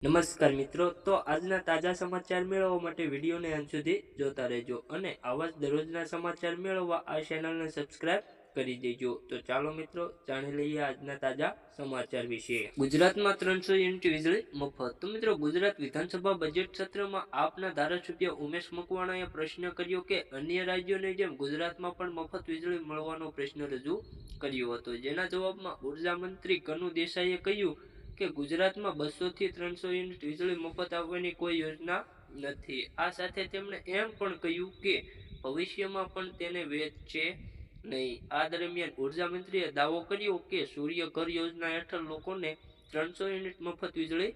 નમસ્કાર મિત્રો, તો આજના તાજા સમાચાર મેળવવા માટે વિડીયોને અંત સુધી જોતા રહેજો અને આવા જ દરરોજના સમાચાર મેળવવા આ ચેનલને સબસ્ક્રાઇબ કરી દેજો। તો ચાલો મિત્રો જાણી લઈએ આજના તાજા સમાચાર વિશે। ગુજરાતમાં 300 યુનિટ વીજળી મફત। તો મિત્રો, ગુજરાત વિધાનસભા બજેટ સત્રમાં આપના ધારાસભ્ય ઉમેશ મકવાણાએ પ્રશ્ન કર્યો કે અન્ય રાજ્યોની જેમ ગુજરાતમાં પણ મફત વીજળી મળવાનો પ્રશ્ન રજૂ કર્યો હતો, જેના જવાબમાં ઉર્જા મંત્રી કનુ દેસાઈએ કહ્યું કે ગુજરાતમાં 200 થી 300 યુનિટ વીજળી મફત આપવાની કોઈ યોજના નથી। આ સાથે તેમણે એમ પણ કહ્યું કે ભવિષ્યમાં પણ તેને વેચશે નહીં। આ દરમિયાન ઉર્જા મંત્રીએ દાવો કર્યો કે સૂર્ય ઘર યોજના હેઠળ લોકોને 300 યુનિટ મફત વીજળી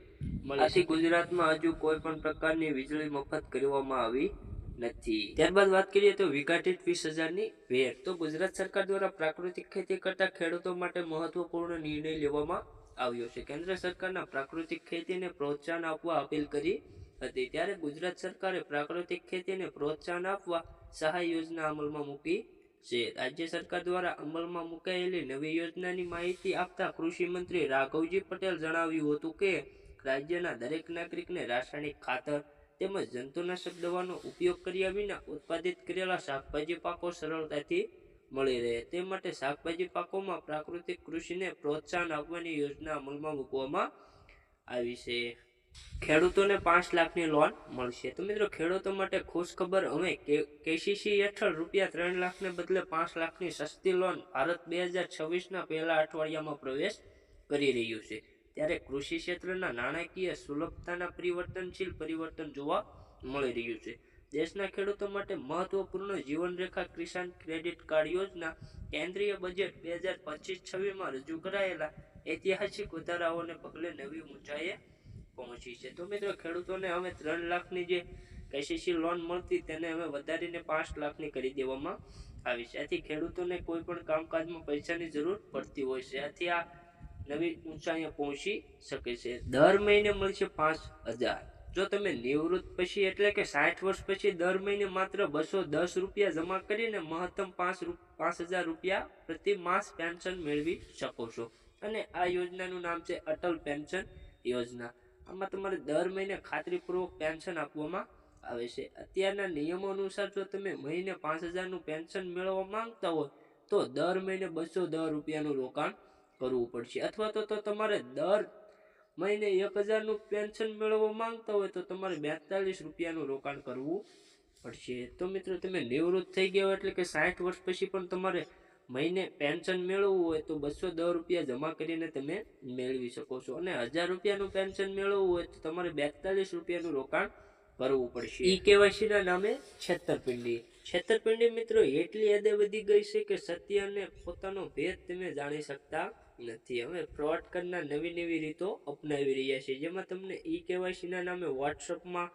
મળશે। ગુજરાતમાં હજુ કોઈ પણ પ્રકારની વીજળી મફત કરવામાં આવી નથી। ત્યારબાદ વાત કરીએ તો વીઘા દીઠ 20,000ની ભેટ। તો ગુજરાત સરકાર દ્વારા પ્રાકૃતિક ખેતી કરતા ખેડૂતો માટે મહત્વપૂર્ણ નિર્ણય લેવામાં આવ્યો છે। કેન્દ્ર સરકારના પ્રાકૃતિક ખેતીને પ્રોત્સાહન આપવા અપીલ કરી હતી, ત્યારે ગુજરાત સરકારે પ્રાકૃતિક ખેતીને પ્રોત્સાહન આપવા સહાય યોજના અમલમાં મૂકી છે। રાજ્ય સરકાર દ્વારા અમલમાં મુકાયેલી નવી યોજનાની માહિતી આપતા કૃષિ મંત્રી રાઘવજી પટેલ જણાવ્યું હતું કે રાજ્યના દરેક નાગરિકને રાસાયણિક ખાતર તેમજ જંતુનાશક દવાનો ઉપયોગ કર્યા વિના ઉત્પાદિત કરેલા શાકભાજી પાકો સરળતાથી મળી રહે તે માટે શાકભાજી પાકોમાં પ્રાકૃતિક કૃષિને પ્રોત્સાહન આપવાની યોજના અમલમાં મૂકવામાં આવી છે। ખેડૂતોને 5 લાખની લોન મળશે। તો મિત્રો, ખેડૂતો માટે ખુશ ખબર, હવે કેસીસી હેઠળ ₹3 લાખને બદલે 5 લાખની સસ્તી લોન ભારત 2026ના પહેલા અઠવાડિયામાં પ્રવેશ કરી રહ્યું છે, ત્યારે કૃષિ ક્ષેત્રના નાણાકીય સુલભતાના પરિવર્તનશીલ પરિવર્તન જોવા મળી રહ્યું છે। દેશના ખેડૂતો માટે મહત્વપૂર્ણ જીવનરેખા કિસાન ક્રેડિટ કાર્ડ યોજના કેન્દ્રીય બજેટ 2025-26માં રજૂ કરાયેલા ઐતિહાસિક વધારાઓને પગલે નવી ઊંચાઈએ પહોંચી છે। તો મિત્રો, ખેડૂતોને હવે 3 લાખની જે કેસીસી લોન મળતી તેને હવે વધારીને 5 લાખની કરી દેવામાં આવી છે। આથી ખેડૂતોને કોઈ પણ કામકાજમાં પૈસાની જરૂર પડતી હોય છે, આથી આ નવી ઊંચાઈએ પહોંચી શકે છે। દર મહિને મળશે 5,000। જો તમે નિવૃત્ત પછી એટલે કે 60 વર્ષ પછી દર મહિને માત્ર ₹210 જમા કરીને મહત્તમ ₹5,000 પ્રતિ માસ પેન્શન મેળવી શકો છો, અને આ યોજનાનું નામ છે અટલ પેન્શન યોજના। આમાં તમારે દર મહિને ખાતરીપૂર્વક પેન્શન આપવામાં આવે છે। અત્યારના નિયમો અનુસાર જો તમે મહિને 5,000નું પેન્શન મેળવવા માંગતા હોય તો દર મહિને ₹210નું રોકાણ કરવું પડશે, અથવા તો તમારે દર મહિને 1,000નું પેન્શન મેળવવા માંગતા હોય તો તમારે ₹42નું રોકાણ કરવું પડશે। તો મિત્રો, તમે નિવૃત્ત થઈ ગયા હોય એટલે કે 60 વર્ષ પછી પણ તમારે મહિને પેન્શન મેળવવું હોય તો ₹210 જમા કરીને તમે મેળવી શકો છો, અને ₹1,000નું પેન્શન મેળવવું હોય તો તમારે ₹42નું રોકાણ કરવું પડશે। ઈ કેવાયસીના નામે છેતરપિંડી મિત્રો એટલી હદે વધી ગઈ છે કે સત્ય અને પોતાનો ભેદ તમે જાણી શકતા નથી। હવે ફ્રોડ કરનાર નવી રીતો અપનાવી રહ્યા છે, જેમાં તમને ઈ કેવાયસીના નામે વોટ્સઅપમાં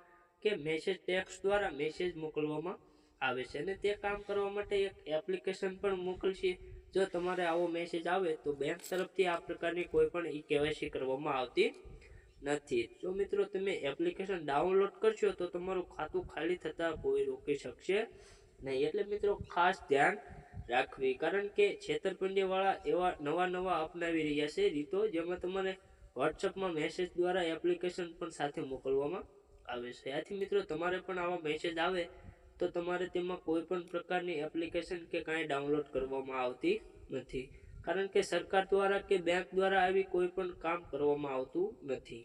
કે મેસેજ ટેક્સ્ટ દ્વારા મેસેજ મોકલવામાં આવે છે, અને તે કામ કરવા માટે એક એપ્લિકેશન પણ મોકલશે। જો તમારે આવો મેસેજ આવે તો બેંક તરફથી આ પ્રકારની કોઈ પણ ઈ કેવાયસી કરવામાં આવતી નથી। જો મિત્રો, તમે એપ્લિકેશન ડાઉનલોડ કરશો તો તમારું ખાતું ખાલી થતા કોઈ રોકી શકશે નહીં, એટલે મિત્રો ખાસ ધ્યાન રાખવી, કારણ કે છેતરપિંડીવાળા એવા નવા અપનાવી રહ્યા છે રીતો, જેમાં તમારે વોટ્સઅપમાં મેસેજ દ્વારા એપ્લિકેશન પણ સાથે મોકલવામાં આવે છે। આથી મિત્રો, તમારે પણ આવા મેસેજ આવે તો તમારે તેમાં કોઈ પણ પ્રકારની એપ્લિકેશન કે કાંઈ ડાઉનલોડ કરવામાં આવતી નથી, કારણ કે સરકાર દ્વારા કે બેંક દ્વારા આવી કોઈ પણ કામ કરવામાં આવતું નથી।